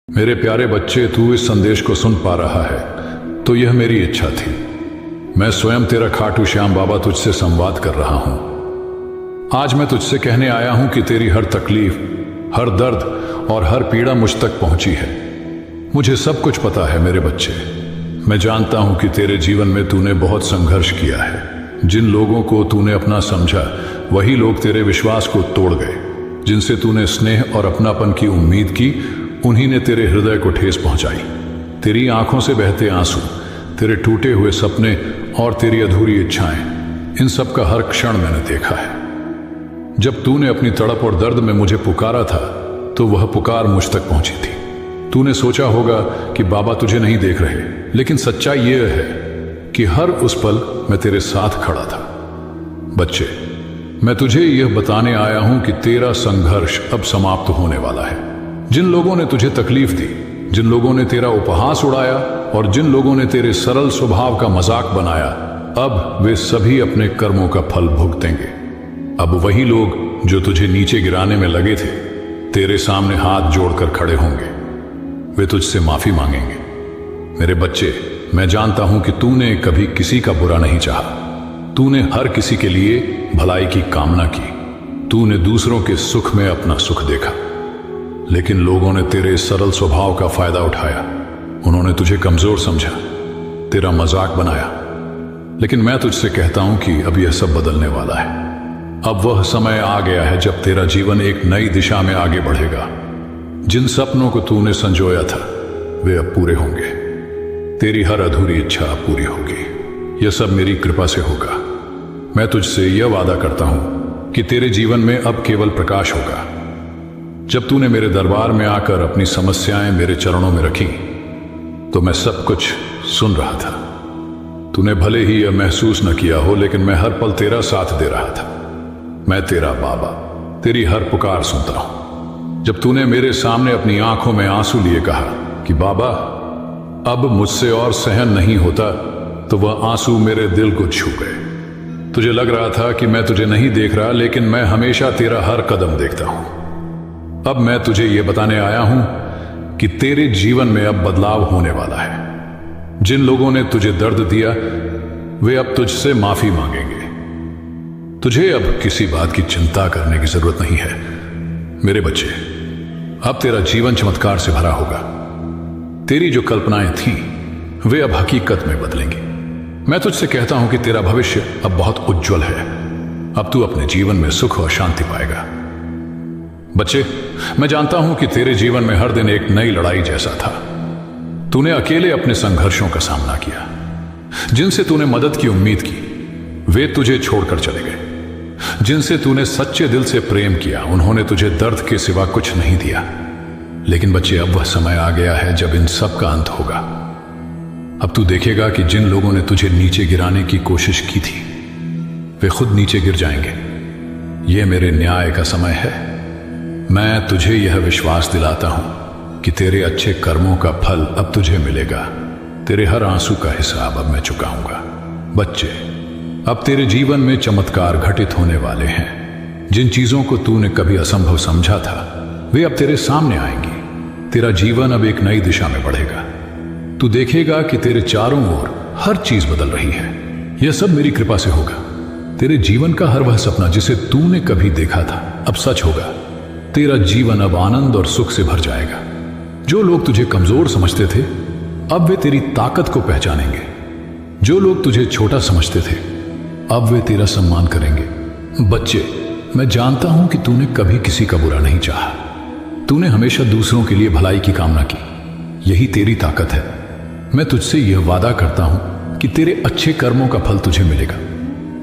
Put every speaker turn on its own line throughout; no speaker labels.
मेरे प्यारे बच्चे, तू इस संदेश को सुन पा रहा है तो यह मेरी इच्छा थी। मैं स्वयं तेरा खाटू श्याम बाबा तुझसे संवाद कर रहा हूं। आज मैं तुझसे कहने आया हूं कि तेरी हर तकलीफ, हर दर्द और हर पीड़ा मुझ तक पहुंची है। मुझे सब कुछ पता है मेरे बच्चे। मैं जानता हूं कि तेरे जीवन में तूने बहुत संघर्ष किया है। जिन लोगों को तूने अपना समझा वही लोग तेरे विश्वास को तोड़ गए। जिनसे तूने स्नेह और अपनापन की उम्मीद की उन्हीं ने तेरे हृदय को ठेस पहुंचाई। तेरी आंखों से बहते आंसू, तेरे टूटे हुए सपने और तेरी अधूरी इच्छाएं, इन सब का हर क्षण मैंने देखा है। जब तूने अपनी तड़प और दर्द में मुझे पुकारा था तो वह पुकार मुझ तक पहुंची थी। तूने सोचा होगा कि बाबा तुझे नहीं देख रहे, लेकिन सच्चाई यह है कि हर उस पल मैं तेरे साथ खड़ा था। बच्चे, मैं तुझे यह बताने आया हूं कि तेरा संघर्ष अब समाप्त होने वाला है। जिन लोगों ने तुझे तकलीफ दी, जिन लोगों ने तेरा उपहास उड़ाया और जिन लोगों ने तेरे सरल स्वभाव का मजाक बनाया, अब वे सभी अपने कर्मों का फल भुगतेंगे। अब वही लोग जो तुझे नीचे गिराने में लगे थे, तेरे सामने हाथ जोड़कर खड़े होंगे। वे तुझसे माफी मांगेंगे। मेरे बच्चे, मैं जानता हूं कि तूने कभी किसी का बुरा नहीं चाहा। तूने हर किसी के लिए भलाई की कामना की। तूने दूसरों के सुख में अपना सुख देखा, लेकिन लोगों ने तेरे सरल स्वभाव का फायदा उठाया। उन्होंने तुझे कमजोर समझा, तेरा मजाक बनाया। लेकिन मैं तुझसे कहता हूं कि अब यह सब बदलने वाला है। अब वह समय आ गया है जब तेरा जीवन एक नई दिशा में आगे बढ़ेगा। जिन सपनों को तूने संजोया था वे अब पूरे होंगे। तेरी हर अधूरी इच्छा पूरी होगी। यह सब मेरी कृपा से होगा। मैं तुझसे यह वादा करता हूं कि तेरे जीवन में अब केवल प्रकाश होगा। जब तूने मेरे दरबार में आकर अपनी समस्याएं मेरे चरणों में रखी तो मैं सब कुछ सुन रहा था। तूने भले ही यह महसूस न किया हो, लेकिन मैं हर पल तेरा साथ दे रहा था। मैं तेरा बाबा तेरी हर पुकार सुनता हूं। जब तूने मेरे सामने अपनी आंखों में आंसू लिए कहा कि बाबा अब मुझसे और सहन नहीं होता, तो वह आंसू मेरे दिल को छू गए। तुझे लग रहा था कि मैं तुझे नहीं देख रहा, लेकिन मैं हमेशा तेरा हर कदम देखता हूं। अब मैं तुझे यह बताने आया हूं कि तेरे जीवन में अब बदलाव होने वाला है। जिन लोगों ने तुझे दर्द दिया वे अब तुझसे माफी मांगेंगे। तुझे अब किसी बात की चिंता करने की जरूरत नहीं है मेरे बच्चे। अब तेरा जीवन चमत्कार से भरा होगा। तेरी जो कल्पनाएं थीं वे अब हकीकत में बदलेंगी। मैं तुझसे कहता हूं कि तेरा भविष्य अब बहुत उज्जवल है। अब तू अपने जीवन में सुख और शांति पाएगा। बच्चे, मैं जानता हूं कि तेरे जीवन में हर दिन एक नई लड़ाई जैसा था। तूने अकेले अपने संघर्षों का सामना किया। जिनसे तूने मदद की उम्मीद की वे तुझे छोड़कर चले गए। जिनसे तूने सच्चे दिल से प्रेम किया उन्होंने तुझे दर्द के सिवा कुछ नहीं दिया। लेकिन बच्चे, अब वह समय आ गया है जब इन सब का अंत होगा। अब तू देखेगा कि जिन लोगों ने तुझे नीचे गिराने की कोशिश की थी वे खुद नीचे गिर जाएंगे। यह मेरे न्याय का समय है। मैं तुझे यह विश्वास दिलाता हूं कि तेरे अच्छे कर्मों का फल अब तुझे मिलेगा। तेरे हर आंसू का हिसाब अब मैं चुकाऊंगा। बच्चे, अब तेरे जीवन में चमत्कार घटित होने वाले हैं। जिन चीजों को तूने कभी असंभव समझा था वे अब तेरे सामने आएंगी। तेरा जीवन अब एक नई दिशा में बढ़ेगा। तू देखेगा कि तेरे चारों ओर हर चीज बदल रही है। यह सब मेरी कृपा से होगा। तेरे जीवन का हर वह सपना जिसे तूने कभी देखा था अब सच होगा। तेरा जीवन अब आनंद और सुख से भर जाएगा। जो लोग तुझे कमजोर समझते थे अब वे तेरी ताकत को पहचानेंगे। जो लोग तुझे छोटा समझते थे अब वे तेरा सम्मान करेंगे। बच्चे, मैं जानता हूं कि तूने कभी किसी का बुरा नहीं चाहा। तूने हमेशा दूसरों के लिए भलाई की कामना की। यही तेरी ताकत है। मैं तुझसे यह वादा करता हूं कि तेरे अच्छे कर्मों का फल तुझे मिलेगा।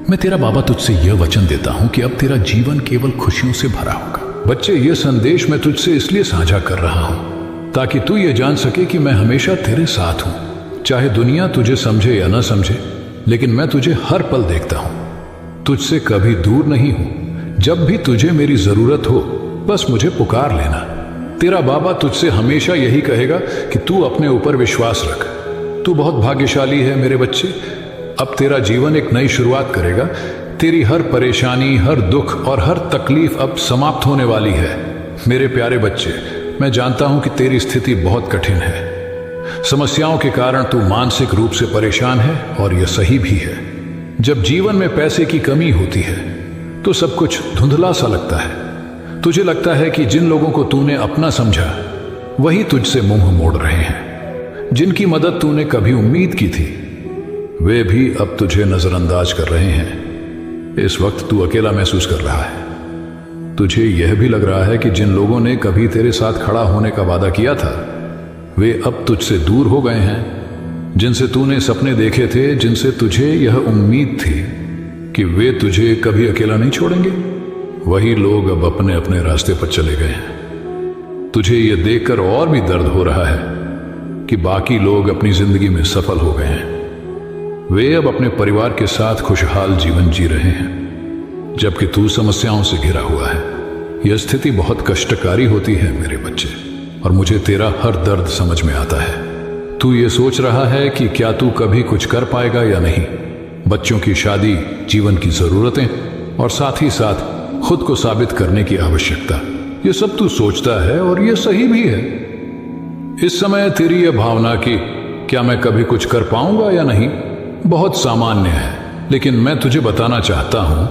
मैं तेरा बाबा तुझसे यह वचन देता हूं कि अब तेरा जीवन केवल खुशियों से भरा होगा। बच्चे, यह संदेश मैं तुझसे इसलिए साझा कर रहा हूं ताकि तू यह जान सके कि मैं हमेशा तेरे साथ हूं। चाहे दुनिया तुझे समझे या ना समझे, लेकिन मैं तुझे हर पल देखता हूं। तुझसे कभी दूर नहीं हूं। जब भी तुझे मेरी जरूरत हो बस मुझे पुकार लेना। तेरा बाबा तुझसे हमेशा यही कहेगा कि तू अपने ऊपर विश्वास रख। तू बहुत भाग्यशाली है मेरे बच्चे। अब तेरा जीवन एक नई शुरुआत करेगा। तेरी हर परेशानी, हर दुख और हर तकलीफ अब समाप्त होने वाली है। मेरे प्यारे बच्चे, मैं जानता हूं कि तेरी स्थिति बहुत कठिन है। समस्याओं के कारण तू मानसिक रूप से परेशान है और यह सही भी है। जब जीवन में पैसे की कमी होती है तो सब कुछ धुंधला सा लगता है। तुझे लगता है कि जिन लोगों को तूने अपना समझा वही तुझसे मुंह मोड़ रहे हैं। जिनकी मदद तूने कभी उम्मीद की थी वे भी अब तुझे नजरअंदाज कर रहे हैं। इस वक्त तू अकेला महसूस कर रहा है। तुझे यह भी लग रहा है कि जिन लोगों ने कभी तेरे साथ खड़ा होने का वादा किया था वे अब तुझसे दूर हो गए हैं। जिनसे तूने सपने देखे थे, जिनसे तुझे यह उम्मीद थी कि वे तुझे कभी अकेला नहीं छोड़ेंगे, वही लोग अब अपने अपने रास्ते पर चले गए हैं। तुझे यह देखकर और भी दर्द हो रहा है कि बाकी लोग अपनी जिंदगी में सफल हो गए हैं। वे अब अपने परिवार के साथ खुशहाल जीवन जी रहे हैं, जबकि तू समस्याओं से घिरा हुआ है। यह स्थिति बहुत कष्टकारी होती है मेरे बच्चे, और मुझे तेरा हर दर्द समझ में आता है। तू ये सोच रहा है कि क्या तू कभी कुछ कर पाएगा या नहीं। बच्चों की शादी, जीवन की जरूरतें और साथ ही साथ खुद को साबित करने की आवश्यकता, ये सब तू सोचता है और ये सही भी है। इस समय तेरी यह भावना कि क्या मैं कभी कुछ कर पाऊंगा या नहीं बहुत सामान्य है, लेकिन मैं तुझे बताना चाहता हूं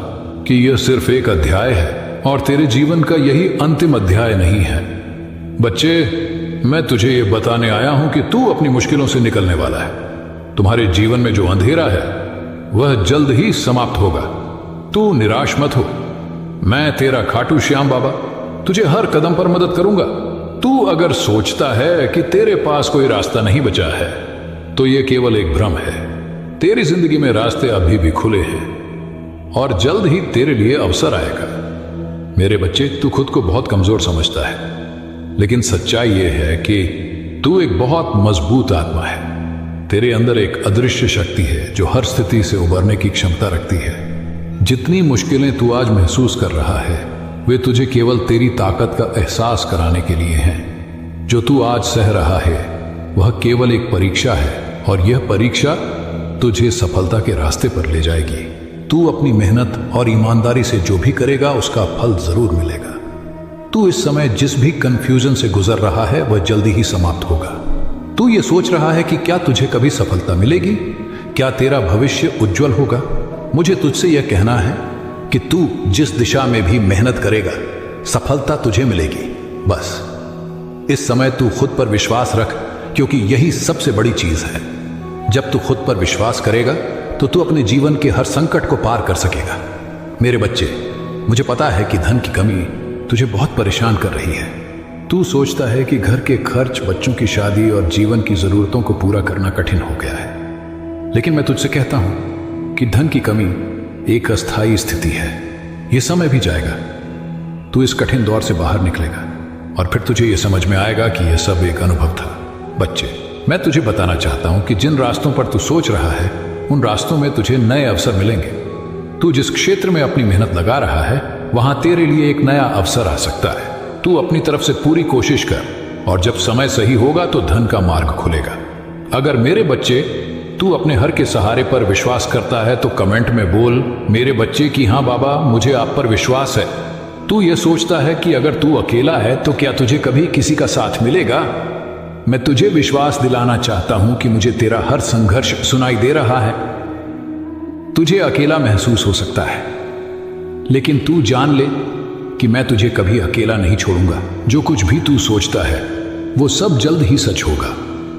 कि यह सिर्फ एक अध्याय है और तेरे जीवन का यही अंतिम अध्याय नहीं है। बच्चे, मैं तुझे यह बताने आया हूं कि तू अपनी मुश्किलों से निकलने वाला है। तुम्हारे जीवन में जो अंधेरा है वह जल्द ही समाप्त होगा। तू निराश मत हो। मैं तेरा खाटू श्याम बाबा तुझे हर कदम पर मदद करूंगा। तू अगर सोचता है कि तेरे पास कोई रास्ता नहीं बचा है तो यह केवल एक भ्रम है। तेरी जिंदगी में रास्ते अभी भी खुले हैं और जल्द ही तेरे लिए अवसर आएगा। मेरे बच्चे, तू खुद को बहुत कमजोर समझता है, लेकिन सच्चाई यह है कि तू एक बहुत मजबूत आत्मा है। तेरे अंदर एक अदृश्य शक्ति है जो हर स्थिति से उबरने की क्षमता रखती है। जितनी मुश्किलें तू आज महसूस कर रहा है वे तुझे केवल तेरी ताकत का एहसास कराने के लिए हैं। जो तू आज सह रहा है वह केवल एक परीक्षा है और यह परीक्षा तुझे सफलता के रास्ते पर ले जाएगी। तू अपनी मेहनत और ईमानदारी से जो भी करेगा उसका फल जरूर मिलेगा। तू इस समय जिस भी कंफ्यूजन से गुजर रहा है वह जल्दी ही समाप्त होगा। तू ये सोच रहा है कि क्या तुझे कभी सफलता मिलेगी, क्या तेरा भविष्य उज्जवल होगा। मुझे तुझसे यह कहना है कि तू जिस दिशा में भी मेहनत करेगा सफलता तुझे मिलेगी। बस इस समय तू खुद पर विश्वास रख, क्योंकि यही सबसे बड़ी चीज है। जब तू खुद पर विश्वास करेगा तो तू अपने जीवन के हर संकट को पार कर सकेगा। मेरे बच्चे, मुझे पता है कि धन की कमी तुझे बहुत परेशान कर रही है। तू सोचता है कि घर के खर्च, बच्चों की शादी और जीवन की जरूरतों को पूरा करना कठिन हो गया है। लेकिन मैं तुझसे कहता हूं कि धन की कमी एक अस्थायी स्थिति है। यह समय भी जाएगा। तू इस कठिन दौर से बाहर निकलेगा और फिर तुझे यह समझ में आएगा कि यह सब एक अनुभव था। बच्चे, मैं तुझे बताना चाहता हूं कि जिन रास्तों पर तू सोच रहा है उन रास्तों में तुझे नए अवसर मिलेंगे। तू जिस क्षेत्र में अपनी मेहनत लगा रहा है वहां तेरे लिए एक नया अवसर आ सकता है। तू अपनी तरफ से पूरी कोशिश कर और जब समय सही होगा तो धन का मार्ग खुलेगा। अगर मेरे बच्चे तू अपने हर के सहारे पर विश्वास करता है तो कमेंट में बोल मेरे बच्चे कि हाँ बाबा, मुझे आप पर विश्वास है। तू ये सोचता है कि अगर तू अकेला है तो क्या तुझे कभी किसी का साथ मिलेगा। मैं तुझे विश्वास दिलाना चाहता हूं कि मुझे तेरा हर संघर्ष सुनाई दे रहा है। तुझे अकेला महसूस हो सकता है, लेकिन तू जान ले कि मैं तुझे कभी अकेला नहीं छोड़ूंगा। जो कुछ भी तू सोचता है वो सब जल्द ही सच होगा।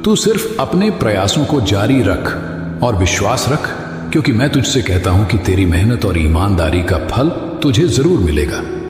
तू सिर्फ अपने प्रयासों को जारी रख और विश्वास रख, क्योंकि मैं तुझसे कहता हूं कि तेरी मेहनत और ईमानदारी का फल तुझे जरूर मिलेगा।